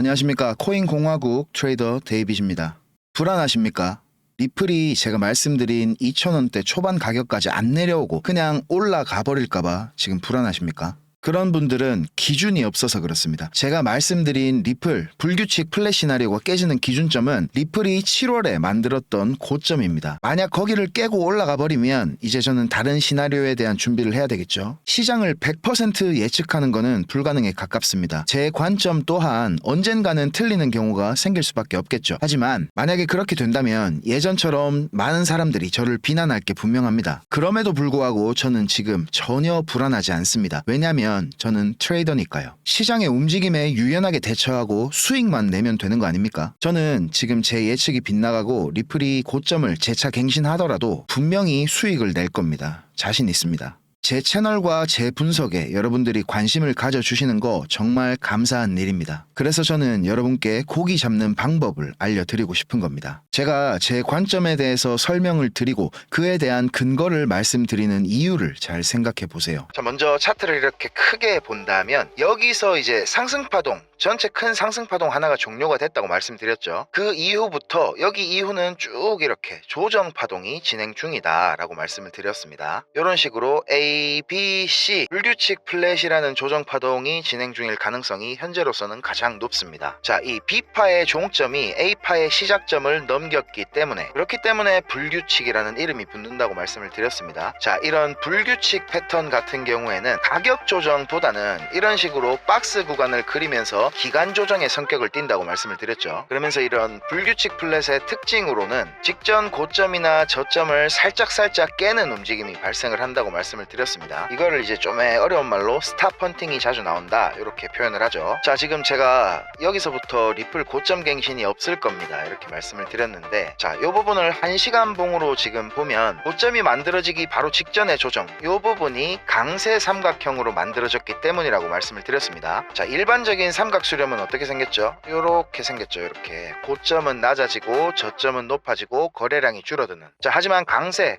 안녕하십니까. 코인공화국 트레이더 데이빗입니다. 불안하십니까? 리플이 제가 말씀드린 2,000원대 초반 가격까지 안 내려오고 그냥 올라가 버릴까봐 지금 불안하십니까? 그런 분들은 기준이 없어서 그렇습니다. 제가 말씀드린 리플 불규칙 플랫 시나리오가 깨지는 기준점은 리플이 7월에 만들었던 고점입니다. 만약 거기를 깨고 올라가 버리면 이제 저는 다른 시나리오에 대한 준비를 해야 되겠죠. 시장을 100% 예측하는 것은 불가능에 가깝습니다. 제 관점 또한 언젠가는 틀리는 경우가 생길 수밖에 없겠죠. 하지만 만약에 그렇게 된다면 예전처럼 많은 사람들이 저를 비난할 게 분명합니다. 그럼에도 불구하고 저는 지금 전혀 불안하지 않습니다. 왜냐하면 저는 트레이더니까요. 시장의 움직임에 유연하게 대처하고 수익만 내면 되는 거 아닙니까? 저는 지금 제 예측이 빗나가고 리플이 고점을 재차 갱신하더라도 분명히 수익을 낼 겁니다. 자신 있습니다. 제 채널과 제 분석에 여러분들이 관심을 가져주시는 거 정말 감사한 일입니다. 그래서 저는 여러분께 고기 잡는 방법을 알려드리고 싶은 겁니다. 제가 제 관점에 대해서 설명을 드리고 그에 대한 근거를 말씀드리는 이유를 잘 생각해 보세요. 자, 먼저 차트를 이렇게 크게 본다면 여기서 이제 상승파동, 전체 큰 상승파동 하나가 종료가 됐다고 말씀드렸죠. 그 이후부터 여기 이후는 쭉 이렇게 조정파동이 진행 중이다 라고 말씀을 드렸습니다. 이런 식으로 A, B, C 불규칙 플랫이라는 조정파동이 진행 중일 가능성이 현재로서는 가장 높습니다. 자, 이 B파의 종점이 A파의 시작점을 넘겼기 때문에 그렇기 때문에 불규칙이라는 이름이 붙는다고 말씀을 드렸습니다. 자, 이런 불규칙 패턴 같은 경우에는 가격 조정보다는 이런 식으로 박스 구간을 그리면서 기간 조정의 성격을 띈다고 말씀을 드렸죠. 그러면서 이런 불규칙 플랫의 특징으로는 직전 고점이나 저점을 살짝 깨는 움직임이 발생을 한다고 말씀을 드렸습니다. 이거를 이제 좀 어려운 말로 스탑 헌팅이 자주 나온다 이렇게 표현을 하죠. 자, 지금 제가 여기서부터 리플 고점 갱신이 없을 겁니다 이렇게 말씀을 드렸는데, 자, 이 부분을 1시간 봉으로 지금 보면 고점이 만들어지기 바로 직전의 조정, 이 부분이 강세 삼각형으로 만들어졌기 때문이라고 말씀을 드렸습니다. 자, 일반적인 삼각 수렴은 어떻게 생겼죠? 이렇게 생겼죠. 이렇게 고점은 낮아지고 저점은 높아지고 거래량이 줄어드는. 자, 하지만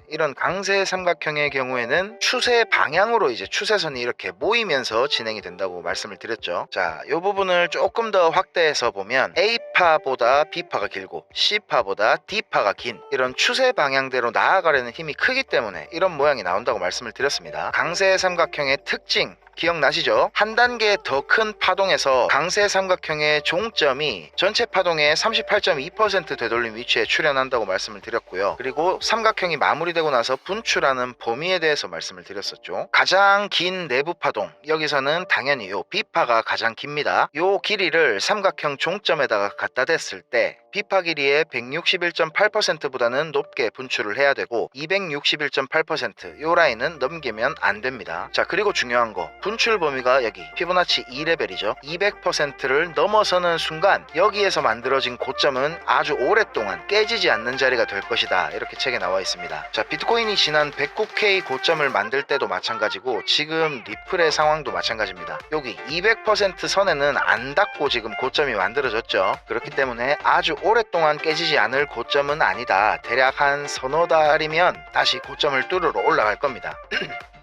이런 강세 삼각형의 경우에는 추세 방향으로 이제 추세선이 이렇게 모이면서 진행이 된다고 말씀을 드렸죠. 자, 이 부분을 조금 더 확대해서 보면 A파보다 B파가 길고 C파보다 D파가 긴 이런 추세 방향대로 나아가려는 힘이 크기 때문에 이런 모양이 나온다고 말씀을 드렸습니다. 강세 삼각형의 특징 기억나시죠? 한 단계 더 큰 파동에서 강세 삼각형의 종점이 전체 파동의 38.2% 되돌림 위치에 출현한다고 말씀을 드렸고요. 그리고 삼각형이 마무리되고 나서 분출하는 범위에 대해서 말씀을 드렸었죠. 가장 긴 내부 파동, 여기서는 당연히 요 B파가 가장 깁니다. 요 길이를 삼각형 종점에다가 갖다 댔을 때 B파 길이의 161.8%보다는 높게 분출을 해야 되고 261.8% 요 라인은 넘기면 안 됩니다. 자, 그리고 중요한 거, 분출 범위가 여기 피보나치 2레벨이죠. 200%를 넘어서는 순간 여기에서 만들어진 고점은 아주 오랫동안 깨지지 않는 자리가 될 것이다 이렇게 책에 나와 있습니다. 자, 비트코인이 지난 109K 고점을 만들 때도 마찬가지고 지금 리플의 상황도 마찬가지입니다. 여기 200% 선에는 안 닿고 지금 고점이 만들어졌죠. 그렇기 때문에 아주 오랫동안 깨지지 않을 고점은 아니다. 대략 한 서너 달이면 다시 고점을 뚫으러 올라갈 겁니다.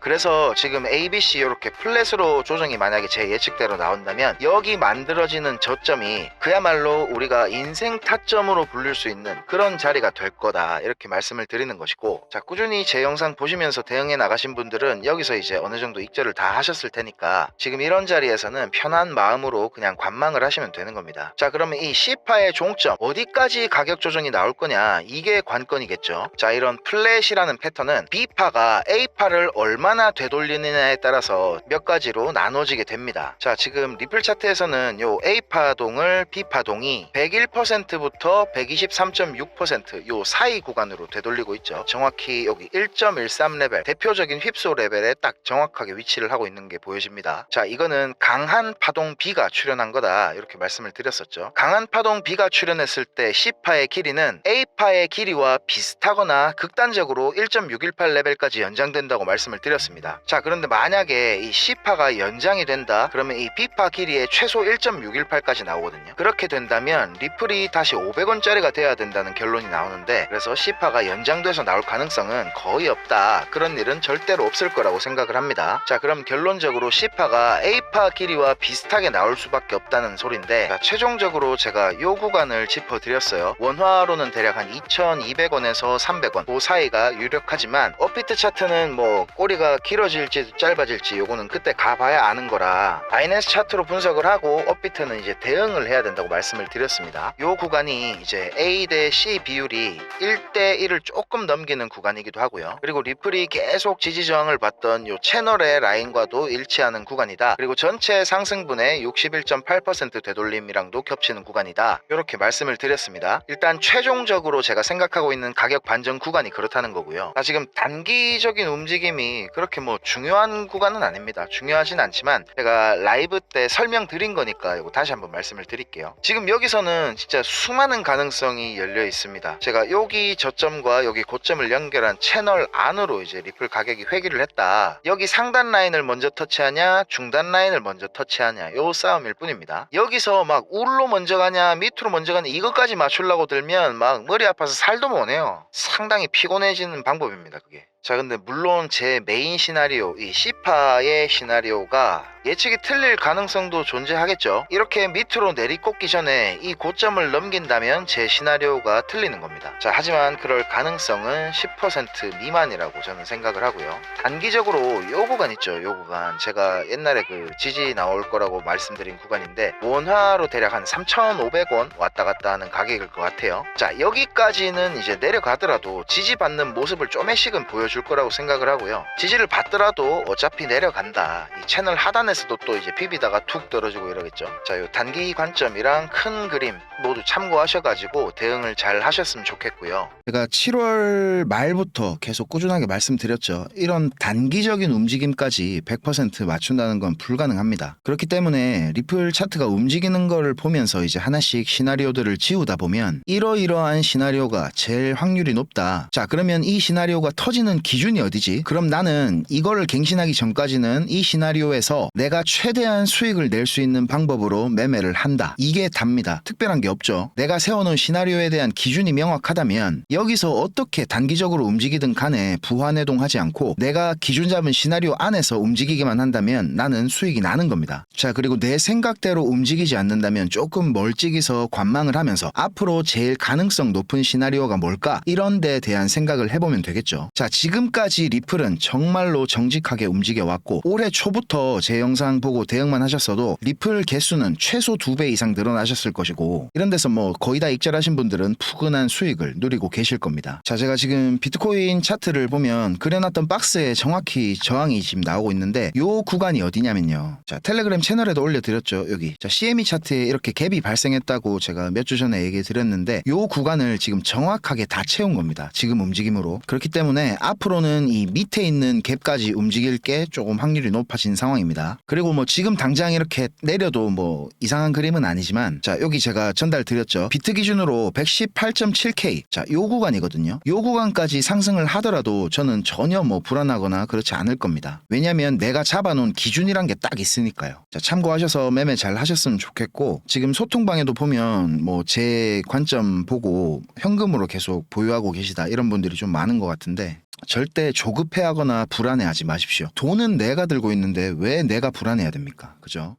그래서 지금 ABC 이렇게 플랫으로 조정이 만약에 제 예측대로 나온다면 여기 만들어지는 저점이 그야말로 우리가 인생 타점으로 불릴 수 있는 그런 자리가 될 거다 이렇게 말씀을 드리는 것이고, 자, 꾸준히 제 영상 보시면서 대응해 나가신 분들은 여기서 이제 어느 정도 익절을 다 하셨을 테니까 지금 이런 자리에서는 편한 마음으로 그냥 관망을 하시면 되는 겁니다. 자, 그러면 이 C파의 종점 어디까지 가격 조정이 나올 거냐, 이게 관건이겠죠. 자, 이런 플랫이라는 패턴은 B파가 A파를 얼마나 되돌리느냐에 따라서 몇 가지로 나눠지게 됩니다. 자, 지금 리플 차트에서는 요 A파동을 B파동이 101%부터 123.6% 요 사이 구간으로 되돌리고 있죠. 정확히 여기 1.13레벨 대표적인 휩소 레벨에 딱 정확하게 위치를 하고 있는 게 보여집니다. 자, 이거는 강한 파동 B가 출현한 거다 이렇게 말씀을 드렸었죠. 강한 파동 B가 출현했을 때 C파의 길이는 A파의 길이와 비슷하거나 극단적으로 1.618레벨까지 연장된다고 말씀을 드렸습니다. 드렸습니다. 자, 그런데 만약에 이 C파가 연장이 된다 그러면 이 B파 길이의 최소 1.618까지 나오거든요. 그렇게 된다면 리플이 다시 500원짜리가 돼야 된다는 결론이 나오는데, 그래서 C파가 연장돼서 나올 가능성은 거의 없다. 그런 일은 절대로 없을 거라고 생각을 합니다. 자, 그럼 결론적으로 C파가 A파 길이와 비슷하게 나올 수밖에 없다는 소린데, 자, 최종적으로 제가 요 구간을 짚어드렸어요. 원화로는 대략 한 2200원에서 300원 그 사이가 유력하지만 업비트 차트는 뭐 꼬리가 길어질지 짧아질지 요거는 그때 가봐야 아는 거라 바이낸스 차트로 분석을 하고 업비트는 이제 대응을 해야 된다고 말씀을 드렸습니다. 요 구간이 이제 A 대 C 비율이 1대1을 조금 넘기는 구간이기도 하고요. 그리고 리플이 계속 지지 저항을 받던 요 채널의 라인과도 일치하는 구간이다. 그리고 전체 상승분의 61.8% 되돌림이랑도 겹치는 구간이다. 이렇게 말씀을 드렸습니다. 일단 최종적으로 제가 생각하고 있는 가격 반전 구간이 그렇다는 거고요. 지금 단기적인 움직임이 그렇게 뭐 중요한 구간은 아닙니다. 중요하진 않지만 제가 라이브 때 설명드린 거니까 이거 다시 한번 말씀을 드릴게요. 지금 여기서는 진짜 수많은 가능성이 열려 있습니다. 제가 여기 저점과 여기 고점을 연결한 채널 안으로 이제 리플 가격이 회귀를 했다. 여기 상단 라인을 먼저 터치하냐 중단 라인을 먼저 터치하냐 요 싸움일 뿐입니다. 여기서 막 울로 먼저 가냐 밑으로 먼저 가냐 이것까지 맞추려고 들면 막 머리 아파서 살도 못 내요. 상당히 피곤해지는 방법입니다, 그게. 자, 근데 물론 제 메인 시나리오 이 C파의 시나리오가 예측이 틀릴 가능성도 존재하겠죠. 이렇게 밑으로 내리꽂기 전에 이 고점을 넘긴다면 제 시나리오가 틀리는 겁니다. 자, 하지만 그럴 가능성은 10% 미만이라고 저는 생각을 하고요. 단기적으로 요 구간 있죠. 요 구간 제가 옛날에 그 지지 나올 거라고 말씀드린 구간인데 원화로 대략 한 3,500원 왔다 갔다 하는 가격일 것 같아요. 자, 여기까지는 이제 내려가더라도 지지받는 모습을 좀씩은 보여줄 거라고 생각을 하고요. 지지를 받더라도 어차피 내려간다. 이 채널 하단에서도 또 이제 비비다가 툭 떨어지고 이러겠죠. 자, 요 단기 관점이랑 큰 그림 모두 참고하셔가지고 대응을 잘 하셨으면 좋겠고요. 제가 7월 말부터 계속 꾸준하게 말씀드렸죠. 이런 단기적인 움직임까지 100% 맞춘다는 건 불가능합니다. 그렇기 때문에 리플 차트가 움직이는 거를 보면서 이제 하나씩 시나리오들을 지우다 보면 이러이러한 시나리오가 제일 확률이 높다. 자, 그러면 이 시나리오가 터지는 기준이 어디지? 그럼 나는 이거를 갱신하기 전까지는 이 시나리오에서 내가 최대한 수익을 낼 수 있는 방법으로 매매를 한다. 이게 답니다. 특별한 게 없죠. 내가 세워놓은 시나리오에 대한 기준이 명확하다면 여기서 어떻게 단기적으로 움직이든 간에 부환해동하지 않고 내가 기준 잡은 시나리오 안에서 움직이기만 한다면 나는 수익이 나는 겁니다. 자, 그리고 내 생각대로 움직이지 않는다면 조금 멀찍이서 관망을 하면서 앞으로 제일 가능성 높은 시나리오가 뭘까? 이런 데에 대한 생각을 해보면 되겠죠. 자, 지금까지 리플은 정말로 정직하게 움직여왔고 올해 초부터 제 영상 보고 대응만 하셨어도 리플 개수는 최소 2배 이상 늘어나셨을 것이고 이런 데서 뭐 거의 다 익절하신 분들은 푸근한 수익을 누리고 계실 겁니다. 자, 제가 지금 비트코인 차트를 보면 그려놨던 박스에 정확히 저항이 지금 나오고 있는데 요 구간이 어디냐면요. 자, 텔레그램 채널에도 올려드렸죠. 여기 자, CME 차트에 이렇게 갭이 발생했다고 제가 몇 주 전에 얘기 드렸는데 요 구간을 지금 정확하게 다 채운 겁니다. 지금 움직임으로. 그렇기 때문에 앞으로는 이 밑에 있는 갭까지 움직일 게 조금 확률이 높아진 상황입니다. 그리고 뭐 지금 당장 이렇게 내려도 뭐 이상한 그림은 아니지만 자, 여기 제가 전달 드렸죠. 비트 기준으로 118.7K 자, 요 구간이거든요. 요 구간까지 상승을 하더라도 저는 전혀 뭐 불안하거나 그렇지 않을 겁니다. 왜냐면 내가 잡아놓은 기준이란 게 딱 있으니까요. 자, 참고하셔서 매매 잘 하셨으면 좋겠고 지금 소통방에도 보면 뭐 제 관점 보고 현금으로 계속 보유하고 계시다 이런 분들이 좀 많은 것 같은데 절대 조급해하거나 불안해하지 마십시오. 돈은 내가 들고 있는데 왜 내가 불안해야 됩니까? 그죠?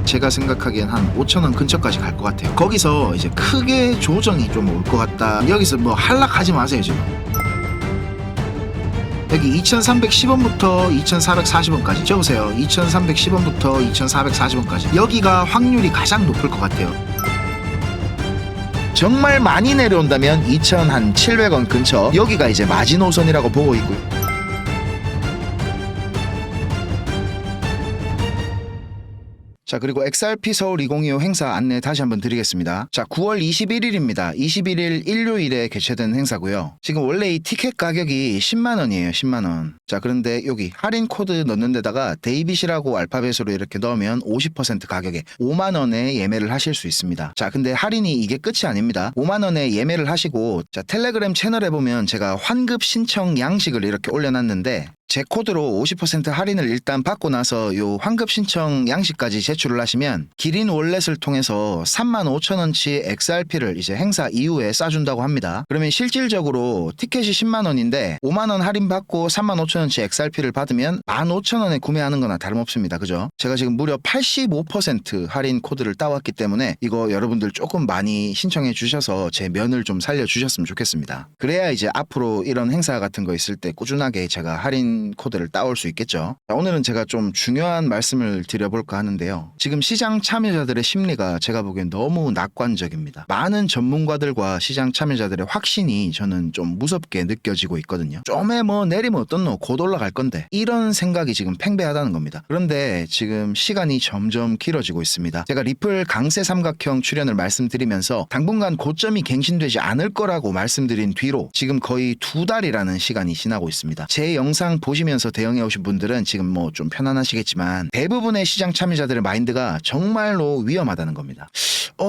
제가 생각하기엔 한 5,000원 근처까지 갈 것 같아요. 거기서 이제 크게 조정이 좀 올 것 같다. 여기서 뭐 한락하지 마세요 지금. 여기 2,310원부터 2,440원까지 적으세요. 2,310원부터 2,440원까지 여기가 확률이 가장 높을 것 같아요. 정말 많이 내려온다면 2,700원 근처 여기가 이제 마지노선이라고 보고 있고요. 자, 그리고 XRP 서울 2025 행사 안내 다시 한번 드리겠습니다. 자, 9월 21일입니다. 21일 일요일에 개최된 행사고요. 지금 원래 이 티켓 가격이 10만원이에요. 10만원. 자, 그런데 여기 할인 코드 넣는 데다가 데이빗이라고 알파벳으로 이렇게 넣으면 50% 가격에 5만원에 예매를 하실 수 있습니다. 자, 근데 할인이 이게 끝이 아닙니다. 5만원에 예매를 하시고, 자, 텔레그램 채널에 보면 제가 환급 신청 양식을 이렇게 올려놨는데, 제 코드로 50% 할인을 일단 받고 나서 요 환급 신청 양식까지 제출을 하시면 기린 월렛을 통해서 35,000원치 XRP를 이제 행사 이후에 쏴준다고 합니다. 그러면 실질적으로 티켓이 10만원인데 5만원 할인 받고 35,000원치 XRP를 받으면 15,000원에 구매하는 거나 다름없습니다. 그죠? 제가 지금 무려 85% 할인 코드를 따왔기 때문에 이거 여러분들 조금 많이 신청해 주셔서 제 면을 좀 살려주셨으면 좋겠습니다. 그래야 이제 앞으로 이런 행사 같은 거 있을 때 꾸준하게 제가 할인 코드를 따올 수 있겠죠. 자, 오늘은 제가 좀 중요한 말씀을 드려볼까 하는데요. 지금 시장 참여자들의 심리가 제가 보기엔 너무 낙관적입니다. 많은 전문가들과 시장 참여자들의 확신이 저는 좀 무섭게 느껴지고 있거든요. 좀에 뭐 내리면 어떻노? 곧 올라갈 건데. 이런 생각이 지금 팽배하다는 겁니다. 그런데 지금 시간이 점점 길어지고 있습니다. 제가 리플 강세 삼각형 출현을 말씀드리면서 당분간 고점이 갱신되지 않을 거라고 말씀드린 뒤로 지금 거의 2달이라는 시간이 지나고 있습니다. 제 영상 보시면서 대응해 오신 분들은 지금 뭐 좀 편안하시겠지만 대부분의 시장 참여자들의 마인드가 정말로 위험하다는 겁니다.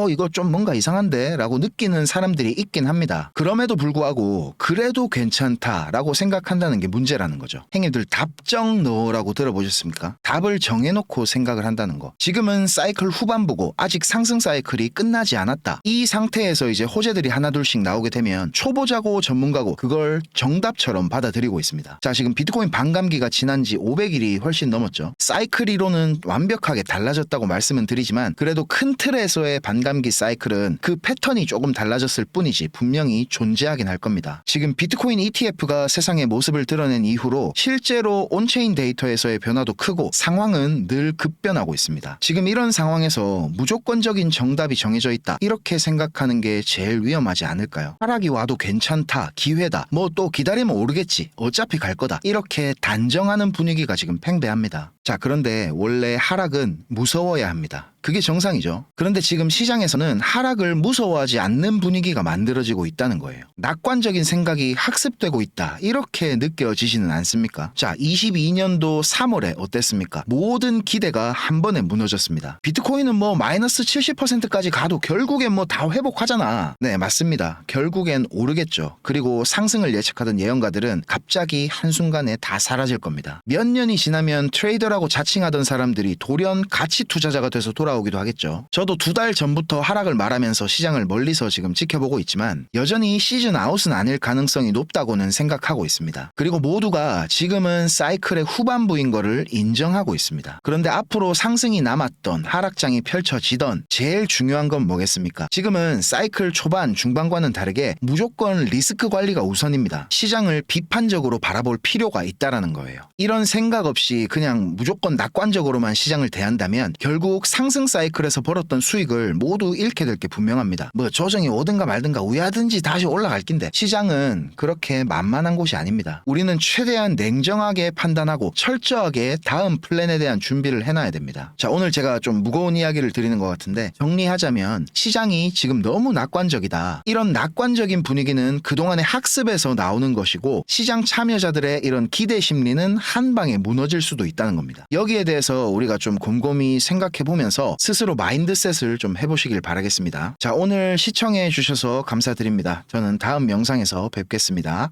이거 좀 뭔가 이상한데? 라고 느끼는 사람들이 있긴 합니다. 그럼에도 불구하고 그래도 괜찮다라고 생각한다는 게 문제라는 거죠. 행님들 답정 너라고 들어보셨습니까? 답을 정해놓고 생각을 한다는 거. 지금은 사이클 후반부고 아직 상승 사이클이 끝나지 않았다. 이 상태에서 이제 호재들이 하나둘씩 나오게 되면 초보자고 전문가고 그걸 정답처럼 받아들이고 있습니다. 자, 지금 비트코인 반감기가 지난 지 500일이 훨씬 넘었죠. 사이클 이론은 완벽하게 달라졌다고 말씀은 드리지만 그래도 큰 틀에서의 반감기 사이클은 그 패턴이 조금 달라졌을 뿐이지 분명히 존재하긴 할 겁니다. 지금 비트코인 ETF가 세상의 모습을 드러낸 이후로 실제로 온체인 데이터에서의 변화도 크고 상황은 늘 급변하고 있습니다. 지금 이런 상황에서 무조건적인 정답이 정해져 있다 이렇게 생각하는 게 제일 위험하지 않을까요? 하락이 와도 괜찮다, 기회다, 뭐 또 기다리면 오르겠지, 어차피 갈 거다 이렇게 단정하는 분위기가 지금 팽배합니다. 자, 그런데 원래 하락은 무서워야 합니다. 그게 정상이죠. 그런데 지금 시장에서는 하락을 무서워하지 않는 분위기가 만들어지고 있다는 거예요. 낙관적인 생각이 학습되고 있다 이렇게 느껴지지는 않습니까? 자, 22년도 3월에 어땠습니까? 모든 기대가 한 번에 무너졌습니다. 비트코인은 뭐 마이너스 70%까지 가도 결국엔 뭐 다 회복하잖아. 네, 맞습니다. 결국엔 오르겠죠. 그리고 상승을 예측하던 예언가들은 갑자기 한순간에 다 사라질 겁니다. 몇 년이 지나면 트레이더라고 자칭하던 사람들이 돌연 가치 투자자가 돼서 돌아오기도 하겠죠. 저도 2달 전부터 하락을 말하면서 시장을 멀리서 지금 지켜보고 있지만 여전히 시즌 아웃은 아닐 가능성이 높다고는 생각하고 있습니다. 그리고 모두가 지금은 사이클의 후반부인 거를 인정하고 있습니다. 그런데 앞으로 상승이 남았던 하락장이 펼쳐지던 제일 중요한 건 뭐겠습니까? 지금은 사이클 초반 중반과는 다르게 무조건 리스크 관리가 우선입니다. 시장을 비판적으로 바라볼 필요가 있다라는 거예요. 이런 생각 없이 그냥 무조건 낙관적으로만 시장을 대한다면 결국 상승 사이클에서 벌었던 수익을 모두 잃게 될 게 분명합니다. 뭐 조정이 오든가 말든가 우야든지 다시 올라갈 낀데 시장은 그렇게 만만한 곳이 아닙니다. 우리는 최대한 냉정하게 판단하고 철저하게 다음 플랜에 대한 준비를 해놔야 됩니다. 자, 오늘 제가 좀 무거운 이야기를 드리는 것 같은데 정리하자면 시장이 지금 너무 낙관적이다. 이런 낙관적인 분위기는 그동안의 학습에서 나오는 것이고 시장 참여자들의 이런 기대 심리는 한 방에 무너질 수도 있다는 겁니다. 여기에 대해서 우리가 좀 곰곰이 생각해 보면서 스스로 마인드셋을 좀 해보시길 바라겠습니다. 자, 오늘 시청해 주셔서 감사드립니다. 저는 다음 영상에서 뵙겠습니다.